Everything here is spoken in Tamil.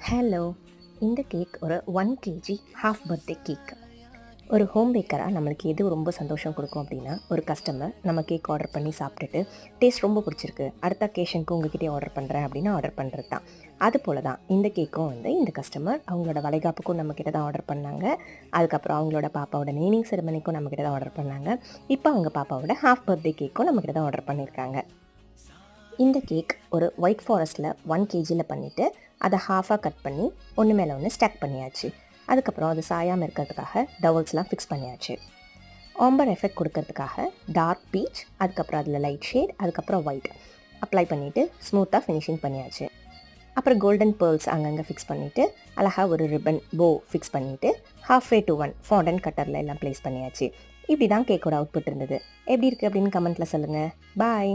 ஹலோ! இந்த கேக் ஒரு 1 கேஜி ஹாஃப் பர்த்டே கேக். ஒரு ஹோம் பேக்கராக நம்மளுக்கு எது ரொம்ப சந்தோஷம் கொடுக்கும் அப்படின்னா, ஒரு கஸ்டமர் நம்ம கேக் ஆர்டர் பண்ணி சாப்பிட்டுட்டு, டேஸ்ட் ரொம்ப பிடிச்சிருக்கு, அடுத்த அக்கேஷனுக்கு உங்ககிட்டயே ஆர்டர் பண்ணுறேன் அப்படின்னு ஆர்டர் பண்ணுறது தான். அதுபோல தான் இந்த கேக்கும் இந்த கஸ்டமர் அவங்களோட வளைகாப்புக்கும் நம்மக்கிட்ட தான் ஆர்டர் பண்ணாங்க. அதுக்கப்புறம் அவங்களோட பாப்பாவோட நேமிங் செரமனிக்கும் நம்மக்கிட்ட தான் ஆர்டர் பண்ணாங்க. இப்போ அவங்க பாப்பாவோட ஹாஃப் பர்த்டே கேக்கும் நம்மக்கிட்ட தான் ஆர்டர் பண்ணியிருக்காங்க. இந்த கேக் ஒரு ஒயிட் ஃபாரஸ்ட்டில் 1 கேஜியில் பண்ணிவிட்டு அதை ஹாஃபாக கட் பண்ணி ஒன்று மேலே ஒன்று ஸ்டாக் பண்ணியாச்சு. அதுக்கப்புறம் அது சாயாமல் இருக்கிறதுக்காக டவல்ஸ்லாம் ஃபிக்ஸ் பண்ணியாச்சு. ஆம்பர் எஃபெக்ட் கொடுக்கறதுக்காக டார்க் பீச், அதுக்கப்புறம் அதில் லைட் ஷேட், அதுக்கப்புறம் ஒயிட் அப்ளை பண்ணிவிட்டு ஸ்மூத்தாக ஃபினிஷிங் பண்ணியாச்சு. அப்புறம் கோல்டன் பேர்ல்ஸ் அங்கங்கே ஃபிக்ஸ் பண்ணிவிட்டு அழகாக ஒரு ரிப்பன் போ ஃபிக்ஸ் பண்ணிவிட்டு halfway to 1 ஃபாண்டன் கட்டரில் எல்லாம் ப்ளேஸ் பண்ணியாச்சு. இப்படி தான் கேக்கோட அவுட்புட் இருந்தது. எப்படி இருக்குது அப்படின்னு கமெண்ட்டில் சொல்லுங்கள். பாய்.